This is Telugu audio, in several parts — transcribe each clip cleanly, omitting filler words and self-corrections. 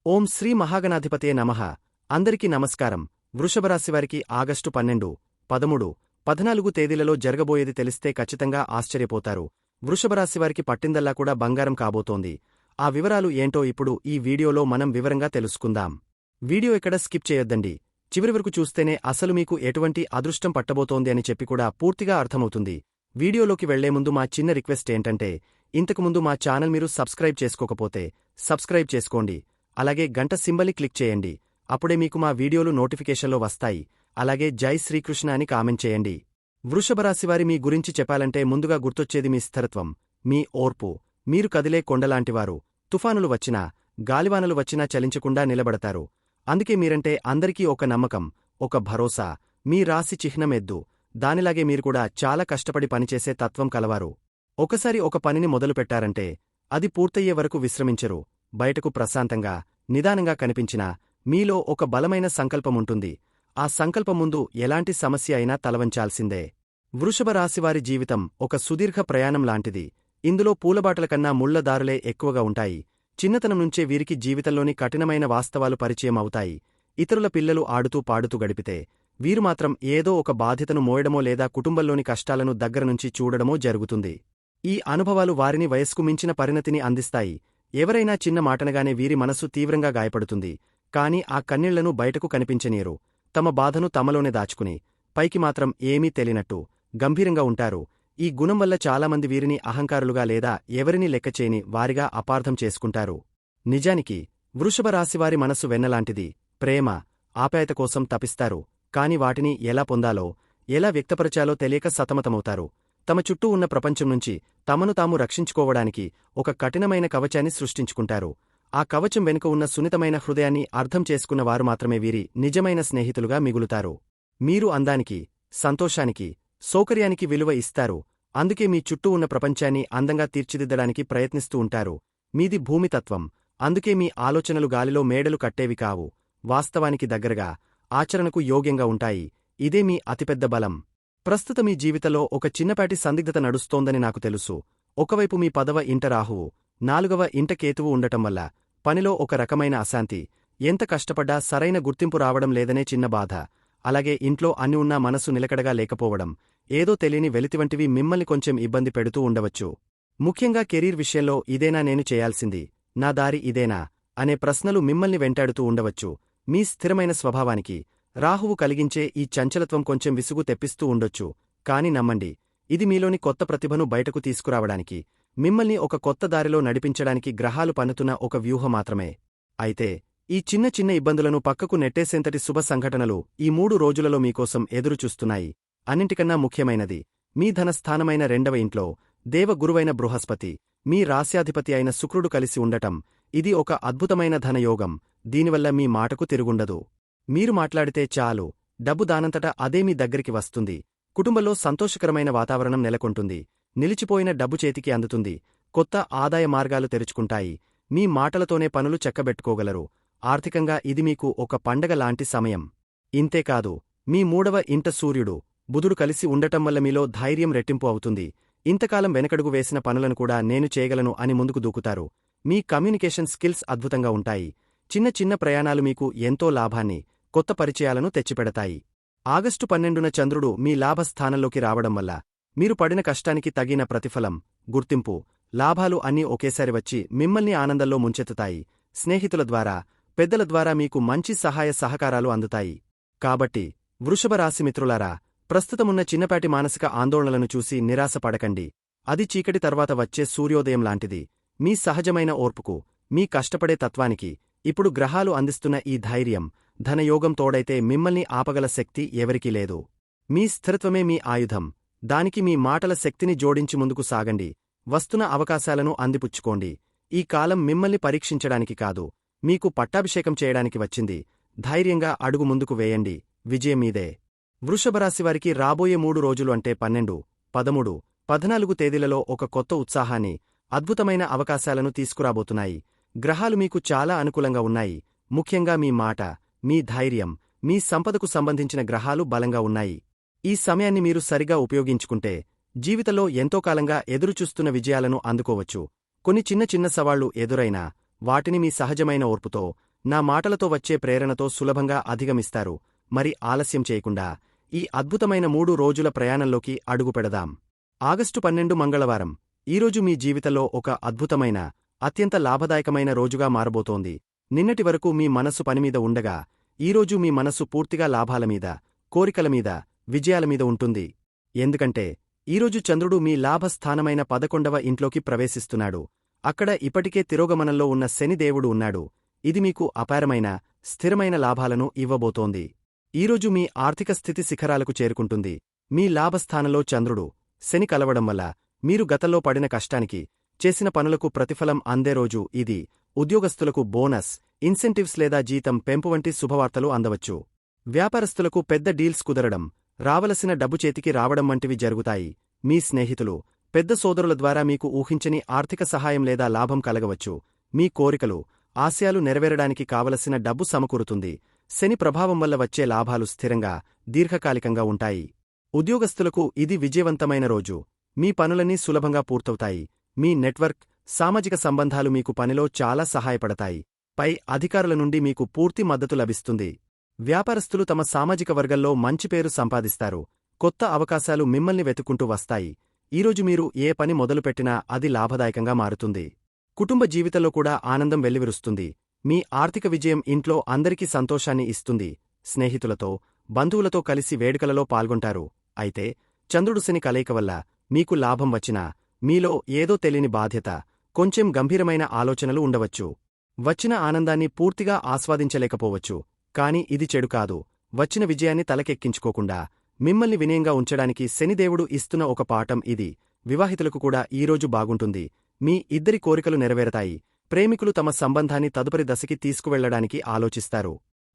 ఓం శ్రీ మహాగణాధిపతే నమః. అందరికీ నమస్కారం. వృషభరాశివారికి ఆగస్టు 12, 13, 14 తేదీలలో జరగబోయేది తెలిస్తే ఖచ్చితంగా ఆశ్చర్యపోతారు. వృషభరాశివారికి పట్టిందల్లా కూడా బంగారం కాబోతోంది. ఆ వివరాలు ఏంటో ఇప్పుడు ఈ వీడియోలో మనం వివరంగా తెలుసుకుందాం. వీడియో ఎక్కడ స్కిప్ చేయొద్దండి. చివరి వరకు చూస్తేనే అసలు మీకు ఎటువంటి అదృష్టం పట్టబోతోంది అని చెప్పి కూడా పూర్తిగా అర్థమవుతుంది. వీడియోలోకి వెళ్లే ముందు మా చిన్న రిక్వెస్ట్ ఏంటంటే, ఇంతకుముందు మా ఛానల్ మీరు సబ్స్క్రైబ్ చేసుకోకపోతే సబ్స్క్రైబ్ చేసుకోండి. అలాగే గంట సింబల్ని క్లిక్ చేయండి. అప్పుడే మీకు మా వీడియోలు నోటిఫికేషన్లో వస్తాయి. అలాగే జై శ్రీకృష్ణ అని కామెంట్ చేయండి. వృషభరాశివారి మీ గురించి చెప్పాలంటే ముందుగా గుర్తొచ్చేది మీ స్థిరత్వం, మీ ఓర్పు. మీరు కదిలే కొండలాంటివారు. తుఫానులు వచ్చినా, గాలివానలు వచ్చినా చలించకుండా నిలబడతారు. అందుకే మీరంటే అందరికీ ఒక నమ్మకం, ఒక భరోసా. మీ రాశి చిహ్నం ఎద్దు. దానిలాగే మీరు కూడా చాలా కష్టపడి పనిచేసే తత్వం కలవారు. ఒకసారి ఒక పనిని మొదలుపెట్టారంటే అది పూర్తయ్యే వరకు విశ్రమించరు. బయటకు ప్రశాంతంగా, నిదానంగా కనిపించినా మీలో ఒక బలమైన సంకల్పముంటుంది. ఆ సంకల్పం ముందు ఎలాంటి సమస్య అయినా తలవంచాల్సిందే. వృషభరాశివారి జీవితం ఒక సుదీర్ఘ ప్రయాణం లాంటిది. ఇందులో పూలబాటల కన్నా ముళ్లదారులే ఎక్కువగా ఉంటాయి. చిన్నతనం నుంచే వీరికి జీవితంలోని కఠినమైన వాస్తవాలు పరిచయం అవుతాయి. ఇతరుల పిల్లలు ఆడుతూ పాడుతూ గడిపితే వీరు మాత్రం ఏదో ఒక బాధ్యతను మోయడమో లేదా కుటుంబంలోని కష్టాలను దగ్గరనుంచి చూడడమో జరుగుతుంది. ఈ అనుభవాలు వారిని వయస్కు మించిన పరిణతిని అందిస్తాయి. ఎవరైనా చిన్న మాటనగానే వీరి మనస్సు తీవ్రంగా గాయపడుతుంది. కాని ఆ కన్నీళ్లను బయటకు కనిపించనీయరు. తమ బాధను తమలోనే దాచుకుని పైకి మాత్రం ఏమీ తెలియనట్టు గంభీరంగా ఉంటారు. ఈ గుణం వల్ల చాలామంది వీరిని అహంకారులుగా లేదా ఎవరినీ లెక్కచేయని వారిగా అపార్థం చేసుకుంటారు. నిజానికి వృషభరాశివారి మనస్సు వెన్నలాంటిది. ప్రేమ, ఆప్యాయత కోసం తపిస్తారు. కాని వాటిని ఎలా పొందాలో, ఎలా వ్యక్తపరచాలో తెలియక సతమతమవుతారు. తమ చుట్టూ ఉన్న ప్రపంచం నుంచి తమను తాము రక్షించుకోవడానికి ఒక కఠినమైన కవచాన్ని సృష్టించుకుంటారు. ఆ కవచం వెనుక ఉన్న సున్నితమైన హృదయాన్ని అర్థం చేసుకున్న వారు మాత్రమే వీరి నిజమైన స్నేహితులుగా మిగులుతారు. మీరు అందానికి, సంతోషానికి, సౌకర్యానికి విలువ ఇస్తారు. అందుకే మీ చుట్టూ ఉన్న ప్రపంచాన్ని అందంగా తీర్చిదిద్దడానికి ప్రయత్నిస్తూ ఉంటారు. మీది భూమితత్వం. అందుకే మీ ఆలోచనలు గాలిలో మేడలు కట్టేవి కావు. వాస్తవానికి దగ్గరగా, ఆచరణకు యోగ్యంగా ఉంటాయి. ఇదే మీ అతిపెద్ద బలం. ప్రస్తుత మీ జీవితంలో ఒక చిన్నపాటి సందిగ్ధత నడుస్తోందని నాకు తెలుసు. ఒకవైపు మీ 10వ ఇంట రాహువు, 4వ ఇంట కేతువు ఉండటం వల్ల పనిలో ఒక రకమైన అశాంతి. ఎంత కష్టపడ్డా సరైన గుర్తింపు రావడం లేదనే చిన్న బాధ. అలాగే ఇంట్లో అన్ని ఉన్నా మనసు నిలకడగా లేకపోవడం, ఏదో తెలియని వెలితివంటివి మిమ్మల్ని కొంచెం ఇబ్బంది పెడుతూ ఉండవచ్చు. ముఖ్యంగా కెరీర్ విషయంలో ఇదేనా నేను చేయాల్సింది, నా దారి ఇదేనా అనే ప్రశ్నలు మిమ్మల్ని వెంటాడుతూ ఉండవచ్చు. మీ స్థిరమైన స్వభావానికి రాహువు కలిగించే ఈ చంచలత్వం కొంచెం విసుగు తెప్పిస్తూ ఉండొచ్చు. కాని నమ్మండి, ఇది మీలోని కొత్త ప్రతిభను బయటకు తీసుకురావడానికి, మిమ్మల్ని ఒక కొత్త దారిలో నడిపించడానికి గ్రహాలు పన్నుతున్న ఒక వ్యూహం మాత్రమే. అయితే ఈ చిన్న చిన్న ఇబ్బందులను పక్కకు నెట్టేసేంతటి శుభ సంఘటనలు ఈ 3 రోజులలో మీకోసం ఎదురుచూస్తున్నాయి. అన్నింటికన్నా ముఖ్యమైనది, మీ ధనస్థానమైన 2వ ఇంట్లో దేవగురువైన బృహస్పతి, మీ రాశ్యాధిపతి అయిన శుక్రుడు కలిసి ఉండటం. ఇది ఒక అద్భుతమైన ధనయోగం. దీనివల్ల మీ మాటకు తిరుగుండదు. మీరు మాట్లాడితే చాలు, డబ్బు దానంతటా అదే మీ దగ్గరికి వస్తుంది. కుటుంబంలో సంతోషకరమైన వాతావరణం నెలకొంటుంది. నిలిచిపోయిన డబ్బు చేతికి అందుతుంది. కొత్త ఆదాయ మార్గాలు తెరుచుకుంటాయి. మీ మాటలతోనే పనులు చక్కబెట్టుకోగలరు. ఆర్థికంగా ఇది మీకు ఒక పండగ లాంటి సమయం. ఇంతేకాదు, మీ 3వ ఇంట సూర్యుడు, బుధుడు కలిసి ఉండటం వల్ల మీలో ధైర్యం రెట్టింపు అవుతుంది. ఇంతకాలం వెనకడుగు వేసిన పనులను కూడా నేను చేయగలను అని ముందుకు దూకుతారు. మీ కమ్యూనికేషన్ స్కిల్స్ అద్భుతంగా ఉంటాయి. చిన్న చిన్న ప్రయాణాలు మీకు ఎంతో లాభాన్ని, కొత్త పరిచయాలను తెచ్చిపెడతాయి. ఆగస్టు 12న చంద్రుడు మీ లాభస్థానంలోకి రావడం వల్ల మీరు పడిన కష్టానికి తగిన ప్రతిఫలం, గుర్తింపు, లాభాలు అన్నీ ఒకేసారి వచ్చి మిమ్మల్ని ఆనందంలో ముంచెత్తుతాయి. స్నేహితుల ద్వారా, పెద్దల ద్వారా మీకు మంచి సహాయ సహకారాలు అందుతాయి. కాబట్టి వృషభరాశి మిత్రులారా, ప్రస్తుతమున్న చిన్నపాటి మానసిక ఆందోళనలను చూసి నిరాశపడకండి. అది చీకటి తర్వాత వచ్చే సూర్యోదయం లాంటిది. మీ సహజమైన ఓర్పుకు, మీ కష్టపడే తత్వానికి ఇప్పుడు గ్రహాలు అందిస్తున్న ఈ ధైర్యం, ధనయోగం తోడైతే మిమ్మల్ని ఆపగల శక్తి ఎవరికీ లేదు. మీ స్థిరత్వమే మీ ఆయుధం. దానికి మీ మాటల శక్తిని జోడించి ముందుకు సాగండి. వస్తున్న అవకాశాలను అందిపుచ్చుకోండి. ఈ కాలం మిమ్మల్ని పరీక్షించడానికి కాదు, మీకు పట్టాభిషేకం చేయడానికి వచ్చింది. ధైర్యంగా అడుగు ముందుకు వేయండి. విజయం మీదే. వృషభరాశివారికి రాబోయే 3 రోజులు అంటే 12, 13, 14 తేదీలలో ఒక కొత్త ఉత్సాహాన్ని, అద్భుతమైన అవకాశాలను తీసుకురాబోతున్నాయి. గ్రహాలు మీకు చాలా అనుకూలంగా ఉన్నాయి. ముఖ్యంగా మీ మాట, మీ ధైర్యం, మీ సంపదకు సంబంధించిన గ్రహాలు బలంగా ఉన్నాయి. ఈ సమయాన్ని మీరు సరిగా ఉపయోగించుకుంటే జీవితంలో ఎంతోకాలంగా ఎదురుచూస్తున్న విజయాలను అందుకోవచ్చు. కొన్ని చిన్న చిన్న సవాళ్లు ఎదురైనా వాటిని మీ సహజమైన ఓర్పుతో, నా మాటలతో వచ్చే ప్రేరణతో సులభంగా అధిగమిస్తారు. మరి ఆలస్యం చేయకుండా ఈ అద్భుతమైన 3 రోజుల ప్రయాణంలోకి అడుగుపెడదాం. ఆగస్టు 12 మంగళవారం. ఈరోజు మీ జీవితంలో ఒక అద్భుతమైన, అత్యంత లాభదాయకమైన రోజుగా మారబోతోంది. నిన్నటి వరకు మీ మనసు పనిమీద ఉండగా, ఈరోజు మీ మనసు పూర్తిగా లాభాలమీద, కోరికలమీద, విజయాలమీద ఉంటుంది. ఎందుకంటే ఈరోజు చంద్రుడు మీ లాభస్థానమైన 11వ ఇంట్లోకి ప్రవేశిస్తున్నాడు. అక్కడ ఇప్పటికే తిరోగమనంలో ఉన్న శనిదేవుడు ఉన్నాడు. ఇది మీకు అపారమైన, స్థిరమైన లాభాలను ఇవ్వబోతోంది. ఈరోజు మీ ఆర్థిక స్థితి శిఖరాలకు చేరుకుంటుంది. మీ లాభస్థానంలో చంద్రుడు, శని కలవడం వల్ల మీరు గతంలో పడిన కష్టానికి, చేసిన పనులకు ప్రతిఫలం అందే రోజు ఇది. ఉద్యోగస్తులకు బోనస్, ఇన్సెంటివ్స్ లేదా జీతం పెంపు వంటి శుభవార్తలు అందవచ్చు. వ్యాపారస్తులకు పెద్ద డీల్స్ కుదరడం, రావలసిన డబ్బు చేతికి రావడం వంటివి జరుగుతాయి. మీ స్నేహితులు, పెద్ద సోదరుల ద్వారా మీకు ఊహించని ఆర్థిక సహాయం లేదా లాభం కలగవచ్చు. మీ కోరికలు, ఆశయాలు నెరవేరడానికి కావలసిన డబ్బు సమకూరుతుంది. శని ప్రభావం వల్ల వచ్చే లాభాలు స్థిరంగా, దీర్ఘకాలికంగా ఉంటాయి. ఉద్యోగస్తులకు ఇది విజయవంతమైన రోజు. మీ పనులన్నీ సులభంగా పూర్తవుతాయి. మీ నెట్వర్క్, సామాజిక సంబంధాలు మీకు పనిలో చాలా సహాయపడతాయి. పై అధికారుల నుండి మీకు పూర్తి మద్దతు లభిస్తుంది. వ్యాపారస్తులు తమ సామాజిక వర్గంలో మంచి పేరు సంపాదిస్తారు. కొత్త అవకాశాలు మిమ్మల్ని వెతుక్కుంటూ వస్తాయి. ఈరోజు మీరు ఏ పని మొదలుపెట్టినా అది లాభదాయకంగా మారుతుంది. కుటుంబ జీవితంలో కూడా ఆనందం వెల్లివిరుస్తుంది. మీ ఆర్థిక విజయం ఇంట్లో అందరికీ సంతోషాన్ని ఇస్తుంది. స్నేహితులతో, బంధువులతో కలిసి వేడుకలలో పాల్గొంటారు. అయితే చంద్రుడు శని కలయిక వల్ల మీకు లాభం వచ్చినా, మీలో ఏదో తెలియని బాధ్యత, కొంచెం గంభీరమైన ఆలోచనలు ఉండవచ్చు. వచ్చిన ఆనందాన్ని పూర్తిగా ఆస్వాదించలేకపోవచ్చు. కాని ఇది చెడు కాదు. వచ్చిన విజయాన్ని తలకెక్కించుకోకుండా మిమ్మల్ని వినయంగా ఉంచడానికి శనిదేవుడు ఇస్తున్న ఒక పాఠం ఇది. వివాహితులకు కూడా ఈరోజు బాగుంటుంది. మీ ఇద్దరి కోరికలు నెరవేరతాయి. ప్రేమికులు తమ సంబంధాన్ని తదుపరి దశకి తీసుకువెళ్లడానికి ఆలోచిస్తారు.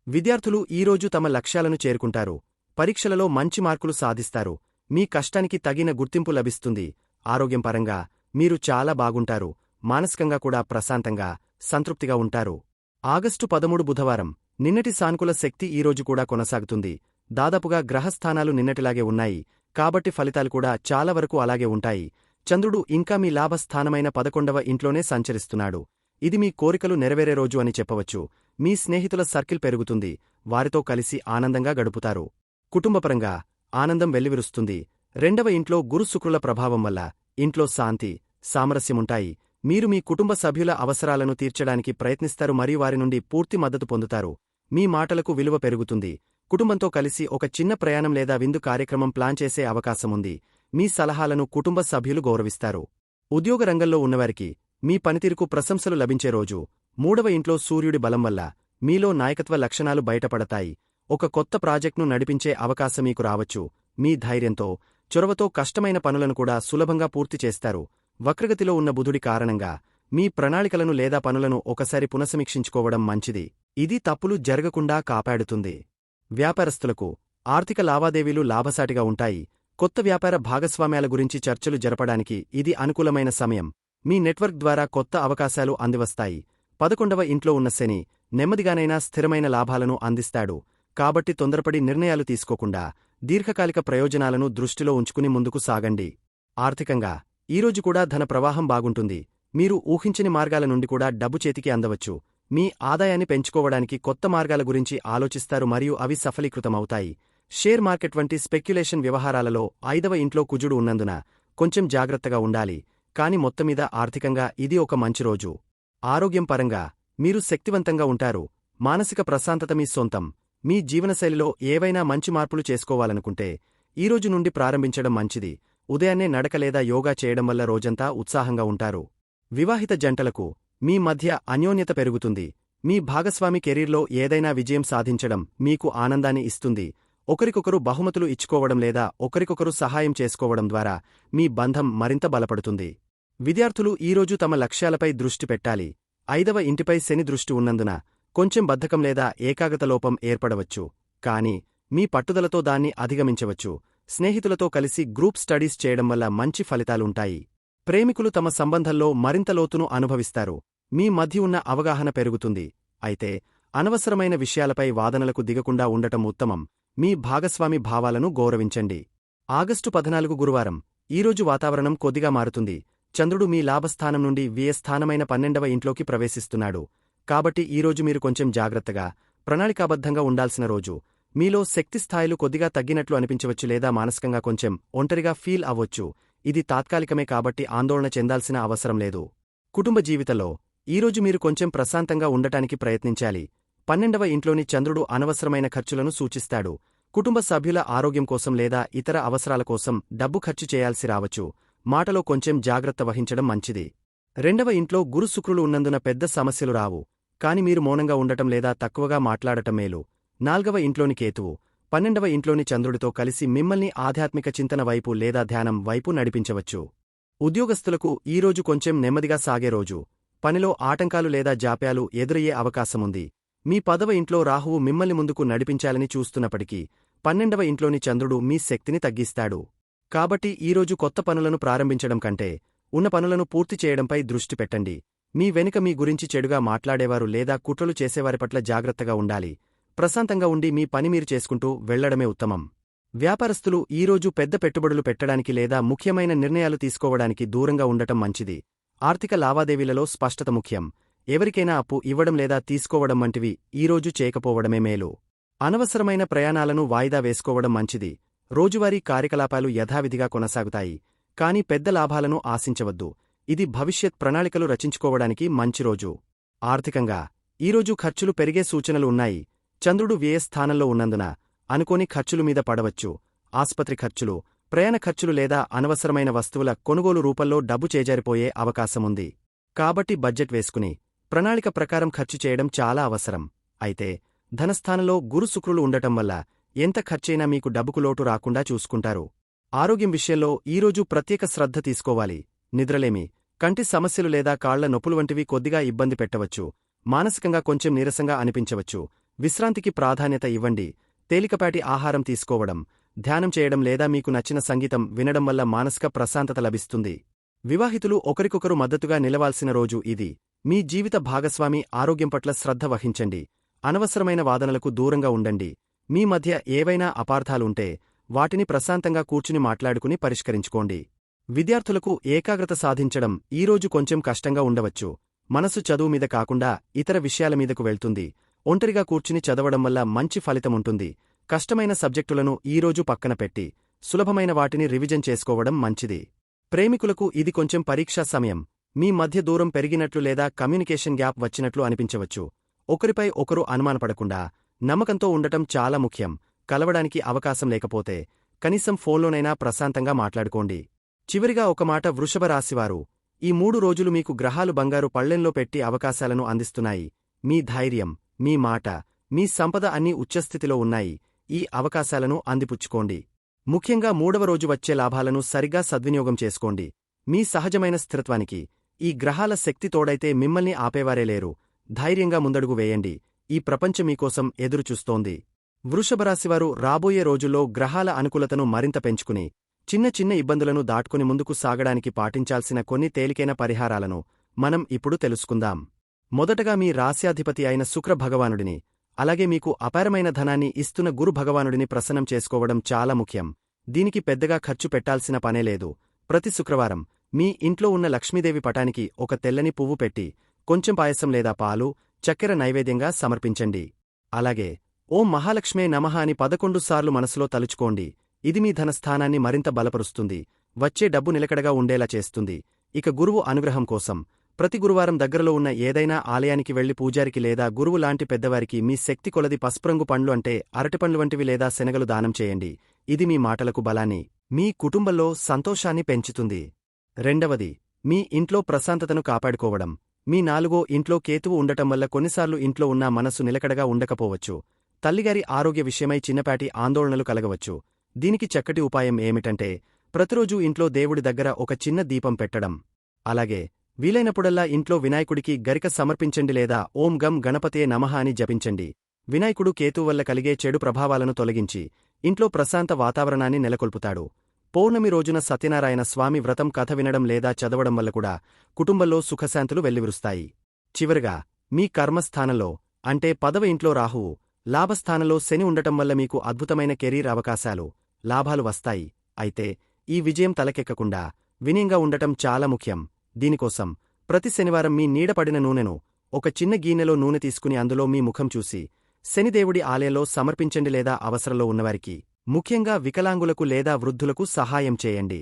విద్యార్థులు ఈరోజు తమ లక్ష్యాలను చేరుకుంటారు. పరీక్షలలో మంచి మార్కులు సాధిస్తారు. మీ కష్టానికి తగిన గుర్తింపు లభిస్తుంది. ఆరోగ్యం పరంగా మీరు చాలా బాగుంటారు. మానసికంగా కూడా ప్రశాంతంగా, సంతృప్తిగా ఉంటారు. ఆగస్టు 13 బుధవారం. నిన్నటి సానుకూల శక్తి ఈరోజు కూడా కొనసాగుతుంది. దాదాపుగా గ్రహస్థానాలు నిన్నటిలాగే ఉన్నాయి. కాబట్టి ఫలితాలు కూడా చాలా వరకు అలాగే ఉంటాయి. చంద్రుడు ఇంకా మీ లాభస్థానమైన 11వ ఇంట్లోనే సంచరిస్తున్నాడు. ఇది మీ కోరికలు నెరవేరే రోజు అని చెప్పవచ్చు. మీ స్నేహితుల సర్కిల్ పెరుగుతుంది. వారితో కలిసి ఆనందంగా గడుపుతారు. కుటుంబపరంగా ఆనందం వెల్లివిరుస్తుంది. 2వ ఇంట్లో గురు శుక్రుల ప్రభావం వల్ల ఇంట్లో శాంతి, సామరస్యముంటాయి. మీరు మీ కుటుంబ సభ్యుల అవసరాలను తీర్చడానికి ప్రయత్నిస్తారు మరియు వారి నుండి పూర్తి మద్దతు పొందుతారు. మీ మాటలకు విలువ పెరుగుతుంది. కుటుంబంతో కలిసి ఒక చిన్న ప్రయాణం లేదా విందు కార్యక్రమం ప్లాన్ చేసే అవకాశముంది. మీ సలహాలను కుటుంబ సభ్యులు గౌరవిస్తారు. ఉద్యోగ రంగంలో ఉన్నవారికి మీ పనితీరుకు ప్రశంసలు లభించే రోజు. 3వ ఇంట్లో సూర్యుడి బలం వల్ల మీలో నాయకత్వ లక్షణాలు బయటపడతాయి. ఒక కొత్త ప్రాజెక్టును నడిపించే అవకాశం మీకు రావచ్చు. మీ ధైర్యంతో, చొరవతో కష్టమైన పనులను కూడా సులభంగా పూర్తి చేస్తారు. వక్రగతిలో ఉన్న బుధుడి కారణంగా మీ ప్రణాళికలను లేదా పనులను ఒకసారి పునఃసమీక్షించుకోవడం మంచిది. ఇది తప్పులు జరగకుండా కాపాడుతుంది. వ్యాపారస్తులకు ఆర్థిక లావాదేవీలు లాభసాటిగా ఉంటాయి. కొత్త వ్యాపార భాగస్వామ్యాల గురించి చర్చలు జరపడానికి ఇది అనుకూలమైన సమయం. మీ నెట్వర్క్ ద్వారా కొత్త అవకాశాలు అందివస్తాయి. 11వ ఇంట్లో ఉన్న శని నెమ్మదిగానైనా స్థిరమైన లాభాలను అందిస్తాడు. కాబట్టి తొందరపడి నిర్ణయాలు తీసుకోకుండా దీర్ఘకాలిక ప్రయోజనాలను దృష్టిలో ఉంచుకుని ముందుకు సాగండి. ఆర్థికంగా ఈరోజు కూడా ధన ప్రవాహం బాగుంటుంది. మీరు ఊహించని మార్గాల నుండి కూడా డబ్బు చేతికి అందవచ్చు. మీ ఆదాయాన్ని పెంచుకోవడానికి కొత్త మార్గాల గురించి ఆలోచిస్తారు మరియు అవి సఫలీకృతమవుతాయి. షేర్ మార్కెట్ వంటి స్పెక్యులేషన్ వ్యవహారాలలో 5వ ఇంట్లో కుజుడు ఉన్నందున కొంచెం జాగ్రత్తగా ఉండాలి. కాని మొత్తమీద ఆర్థికంగా ఇది ఒక మంచి రోజు. ఆరోగ్యం పరంగా మీరు శక్తివంతంగా ఉంటారు. మానసిక ప్రశాంతత మీ సొంతం. మీ జీవనశైలిలో ఏవైనా మంచి మార్పులు చేసుకోవాలనుకుంటే ఈరోజు నుండి ప్రారంభించడం మంచిది. ఉదయాన్నే నడక లేదా యోగా చేయడం వల్ల రోజంతా ఉత్సాహంగా ఉంటారు. వివాహిత జంటలకు మీ మధ్య అన్యోన్యత పెరుగుతుంది. మీ భాగస్వామి కెరీర్లో ఏదైనా విజయం సాధించడం మీకు ఆనందాన్ని ఇస్తుంది. ఒకరికొకరు బహుమతులు ఇచ్చుకోవడం లేదా ఒకరికొకరు సహాయం చేసుకోవడం ద్వారా మీ బంధం మరింత బలపడుతుంది. విద్యార్థులు ఈరోజు తమ లక్ష్యాలపై దృష్టి పెట్టాలి. 5వ ఇంటిపై శని దృష్టి ఉన్నందున కొంచెం బద్ధకం లేదా ఏకాగ్రతలోపం ఏర్పడవచ్చు. కాని మీ పట్టుదలతో దాన్ని అధిగమించవచ్చు. స్నేహితులతో కలిసి గ్రూప్ స్టడీస్ చేయడం వల్ల మంచి ఫలితాలుంటాయి. ప్రేమికులు తమ సంబంధంలో మరింత లోతును అనుభవిస్తారు. మీ మధ్య ఉన్న అవగాహన పెరుగుతుంది. అయితే అనవసరమైన విషయాలపై వాదనలకు దిగకుండా ఉండటం ఉత్తమం. మీ భాగస్వామి భావాలను గౌరవించండి. ఆగస్టు 14 గురువారం. ఈరోజు వాతావరణం కొద్దిగా మారుతుంది. చంద్రుడు మీ లాభస్థానం నుండి వ్యయస్థానమైన 12వ ఇంట్లోకి ప్రవేశిస్తున్నాడు. కాబట్టి ఈరోజు మీరు కొంచెం జాగ్రత్తగా, ప్రణాళికాబద్ధంగా ఉండాల్సిన రోజు. మీలో శక్తి స్థాయిలు కొద్దిగా తగ్గినట్లు అనిపించవచ్చు లేదా మానసికంగా కొంచెం ఒంటరిగా ఫీల్ అవ్వొచ్చు. ఇది తాత్కాలికమే కాబట్టి ఆందోళన చెందాల్సిన అవసరం లేదు. కుటుంబ జీవితంలో ఈరోజు మీరు కొంచెం ప్రశాంతంగా ఉండటానికి ప్రయత్నించాలి. 12వ ఇంట్లోని చంద్రుడు అనవసరమైన ఖర్చులను సూచిస్తాడు. కుటుంబ సభ్యుల ఆరోగ్యం కోసం లేదా ఇతర అవసరాల కోసం డబ్బు ఖర్చు చేయాల్సి రావచ్చు. మాటలో కొంచెం జాగ్రత్త వహించడం మంచిది. 2వ ఇంట్లో గురు శుక్రులు ఉన్నందున పెద్ద సమస్యలు రావు, కాని మీరు మౌనంగా ఉండటం లేదా తక్కువగా మాట్లాడటం మేలు. 4వ ఇంట్లోని కేతువు 12వ ఇంట్లోని చంద్రుడితో కలిసి మిమ్మల్ని ఆధ్యాత్మిక చింతన వైపు లేదా ధ్యానం వైపు నడిపించవచ్చు. ఉద్యోగస్తులకు ఈరోజు కొంచెం నెమ్మదిగా సాగే రోజు. పనిలో ఆటంకాలు లేదా జాప్యాలు ఎదురయ్యే అవకాశముంది. మీ 10వ ఇంట్లో రాహువు మిమ్మల్ని ముందుకు నడిపించాలని చూస్తున్నప్పటికీ 12వ ఇంట్లోని చంద్రుడు మీ శక్తిని తగ్గిస్తాడు. కాబట్టి ఈరోజు కొత్త పనులను ప్రారంభించడం కంటే ఉన్న పనులను పూర్తి చేయడంపై దృష్టి పెట్టండి. మీ వెనుక మీ గురించి చెడుగా మాట్లాడేవారు లేదా కుట్రలు చేసేవారి పట్ల జాగ్రత్తగా ఉండాలి. ప్రశాంతంగా ఉండి మీ పని మీరు చేసుకుంటూ వెళ్లడమే ఉత్తమం. వ్యాపారస్తులు ఈరోజు పెద్ద పెట్టుబడులు పెట్టడానికి లేదా ముఖ్యమైన నిర్ణయాలు తీసుకోవడానికి దూరంగా ఉండటం మంచిది. ఆర్థిక లావాదేవీలలో స్పష్టత ముఖ్యం. ఎవరికైనా అప్పు ఇవ్వడం లేదా తీసుకోవడం వంటివి ఈరోజు చేయకపోవడమే మేలు. అనవసరమైన ప్రయాణాలను వాయిదా వేసుకోవడం మంచిది. రోజువారీ కార్యకలాపాలు యథావిధిగా కొనసాగుతాయి, కానీ పెద్ద లాభాలను ఆశించవద్దు. ఇది భవిష్యత్ ప్రణాళికలు రచించుకోవడానికి మంచి రోజు. ఆర్థికంగా ఈరోజు ఖర్చులు పెరిగే సూచనలు ఉన్నాయి. చంద్రుడు వ్యయస్థానంలో ఉన్నందున అనుకోని ఖర్చులు మీద పడవచ్చు. ఆస్పత్రి ఖర్చులు, ప్రయాణ ఖర్చులు లేదా అనవసరమైన వస్తువుల కొనుగోలు రూపంలో డబ్బు చేజారిపోయే అవకాశముంది. కాబట్టి బడ్జెట్ వేసుకుని ప్రణాళిక ప్రకారం ఖర్చు చేయడం చాలా అవసరం. అయితే ధనస్థానంలో గురు శుక్రులు ఉండటం వల్ల ఎంత ఖర్చైనా మీకు డబ్బుకు లోటు రాకుండా చూసుకుంటారు. ఆరోగ్యం విషయంలో ఈరోజు ప్రత్యేక శ్రద్ధ తీసుకోవాలి. నిద్రలేమి, కంటి సమస్యలు లేదా కాళ్ల నొప్పులు వంటివి కొద్దిగా ఇబ్బంది పెట్టవచ్చు. మానసికంగా కొంచెం నీరసంగా అనిపించవచ్చు. విశ్రాంతికి ప్రాధాన్యత ఇవ్వండి. తేలికపాటి ఆహారం తీసుకోవడం, ధ్యానం చేయడం లేదా మీకు నచ్చిన సంగీతం వినడం వల్ల మానసిక ప్రశాంతత లభిస్తుంది. వివాహితులు ఒకరికొకరు మద్దతుగా నిలవాల్సిన రోజు ఇది. మీ జీవిత భాగస్వామి ఆరోగ్యం పట్ల శ్రద్ధ వహించండి. అనవసరమైన వాదనలకు దూరంగా ఉండండి. మీ మధ్య ఏవైనా అపార్థాలుంటే వాటిని ప్రశాంతంగా కూర్చుని మాట్లాడుకుని పరిష్కరించుకోండి. విద్యార్థులకు ఏకాగ్రత సాధించడం ఈరోజు కొంచెం కష్టంగా ఉండవచ్చు. మనసు చదువు మీద కాకుండా ఇతర విషయాల మీదకు వెళ్తుంది. ఒంటరిగా కూర్చుని చదవడం వల్ల మంచి ఫలితముంటుంది. కష్టమైన సబ్జెక్టులను ఈరోజు పక్కన పెట్టి సులభమైన వాటిని రివిజన్ చేసుకోవడం మంచిది. ప్రేమికులకు ఇది కొంచెం పరీక్షా సమయం. మీ మధ్య దూరం పెరిగినట్లు లేదా కమ్యూనికేషన్ గ్యాప్ వచ్చినట్లు అనిపించవచ్చు. ఒకరిపై ఒకరు అనుమానపడకుండా నమ్మకంతో ఉండటం చాలా ముఖ్యం. కలవడానికి అవకాశం లేకపోతే కనీసం ఫోన్లోనైనా ప్రశాంతంగా మాట్లాడుకోండి. చివరిగా ఒక మాట వృషభ రాశివారు, ఈ 3 రోజులు మీకు గ్రహాలు బంగారు పళ్ళెంలో పెట్టి అవకాశాలను అందిస్తున్నాయి. మీ ధైర్యం, మీ మాట, మీ సంపద అన్నీ ఉచ్చస్థితిలో ఉన్నాయి. ఈ అవకాశాలను అందిపుచ్చుకోండి. ముఖ్యంగా 3వ రోజు వచ్చే లాభాలను సరిగ్గా సద్వినియోగం చేసుకోండి. మీ సహజమైన స్థిరత్వానికి ఈ గ్రహాల శక్తి తోడైతే మిమ్మల్ని ఆపేవారే లేరు. ధైర్యంగా ముందడుగు వేయండి. ఈ ప్రపంచం మీకోసం ఎదురుచూస్తోంది. వృషభరాశివారు రాబోయే రోజుల్లో గ్రహాల అనుకూలతను మరింత పెంచుకుని చిన్న చిన్న ఇబ్బందులను దాటుకుని ముందుకు సాగడానికి పాటించాల్సిన కొన్ని తేలికైన పరిహారాలను మనం ఇప్పుడు తెలుసుకుందాం. మొదటగా మీ రాశ్యాధిపతి అయిన శుక్ర భగవానుడిని, అలాగే మీకు అపారమైన ధనాన్ని ఇస్తున్న గురు భగవానుడిని ప్రసన్నం చేసుకోవడం చాలా ముఖ్యం. దీనికి పెద్దగా ఖర్చు పెట్టాల్సిన పనేలేదు. ప్రతి శుక్రవారం మీ ఇంట్లో ఉన్న లక్ష్మీదేవి పటానికి ఒక తెల్లని పువ్వు పెట్టి కొంచెం పాయసం లేదా పాలు, చక్కెర నైవేద్యంగా సమర్పించండి. అలాగే ఓం మహాలక్ష్మే నమః అని 11 సార్లు మనసులో తలుచుకోండి. ఇది మీ ధనస్థానాన్ని మరింత బలపరుస్తుంది. వచ్చే డబ్బు నిలకడగా ఉండేలా చేస్తుంది. ఇక గురువు అనుగ్రహం కోసం ప్రతి గురువారం దగ్గరలో ఉన్న ఏదైనా ఆలయానికి వెళ్లి పూజారికి లేదా గురువు లాంటి పెద్దవారికి మీ శక్తి కొలది పసుపురంగు పండ్లు అంటే అరటిపండ్లు వంటివి లేదా శనగలు దానం చేయండి. ఇది మీ మాటలకు బలాన్ని, మీ కుటుంబంలో సంతోషాన్ని పెంచుతుంది. రెండవది, మీ ఇంట్లో ప్రశాంతతను కాపాడుకోవడం. మీ 4వ ఇంట్లో కేతువు ఉండటం వల్ల కొన్నిసార్లు ఇంట్లో ఉన్న మనసు నిలకడగా ఉండకపోవచ్చు. తల్లిగారి ఆరోగ్య విషయమై చిన్నపాటి ఆందోళనలు కలగవచ్చు. దీనికి చక్కటి ఉపాయం ఏమిటంటే ప్రతిరోజూ ఇంట్లో దేవుడి దగ్గర ఒక చిన్న దీపం పెట్టడం. అలాగే వీలైనప్పుడల్లా ఇంట్లో వినాయకుడికి గరిక సమర్పించండి లేదా ఓం గం గణపతయే నమః అని జపించండి. వినాయకుడు కేతువు వల్ల కలిగే చెడు ప్రభావాలను తొలగించి ఇంట్లో ప్రశాంత వాతావరణాన్ని నెలకొల్పుతాడు. పౌర్ణమి రోజున సత్యనారాయణ స్వామి వ్రతం కథ వినడం లేదా చదవడం వల్ల కూడా కుటుంబంలో సుఖశాంతులు వెల్లివిరుస్తాయి. చివరగా మీ కర్మస్థానంలో అంటే 10వ ఇంట్లో రాహువు, లాభస్థానంలో శని ఉండటం వల్ల మీకు అద్భుతమైన కెరీర్ అవకాశాలు, లాభాలు వస్తాయి. అయితే ఈ విజయం తలకెక్కకుండా వినయంగా ఉండటం చాలా ముఖ్యం. దీనికోసం ప్రతి శనివారం మీ నీడపడిన నూనెను ఒక చిన్న గిన్నెలో నూనె తీసుకుని అందులో మీ ముఖం చూసి శనిదేవుడి ఆలయంలో సమర్పించండి లేదా అవసరంలో ఉన్నవారికి, ముఖ్యంగా వికలాంగులకు లేదా వృద్ధులకు సహాయం చేయండి.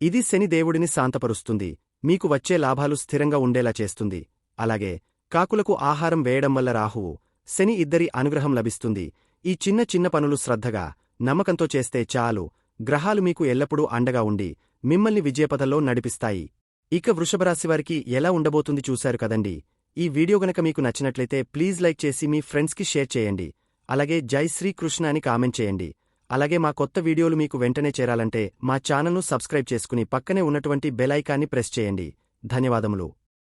ఇది శనిదేవుడిని శాంతపరుస్తుంది, మీకు వచ్చే లాభాలు స్థిరంగా ఉండేలా చేస్తుంది. అలాగే కాకులకు ఆహారం వేయడం వల్ల రాహువు, శని ఇద్దరి అనుగ్రహం లభిస్తుంది. ఈ చిన్న చిన్న పనులు శ్రద్ధగా, నమ్మకంతో చేస్తే చాలు, గ్రహాలు మీకు ఎల్లప్పుడూ అండగా ఉండి మిమ్మల్ని విజయపథంలో నడిపిస్తాయి. ఇక వృషభరాశివారికి ఎలా ఉండబోతుంది చూశారు కదండి. ఈ వీడియో గనక మీకు నచ్చినట్లయితే ప్లీజ్ లైక్ చేసి మీ ఫ్రెండ్స్కి షేర్ చేయండి. అలాగే జై శ్రీకృష్ణ అని కామెంట్ చేయండి. అలాగే మా కొత్త వీడియోలు మీకు వెంటనే చేరాలంటే మా ఛానల్ను సబ్స్క్రైబ్ చేసుకుని పక్కనే ఉన్నటువంటి బెల్ ఐకాన్ని ప్రెస్ చేయండి. ధన్యవాదములు.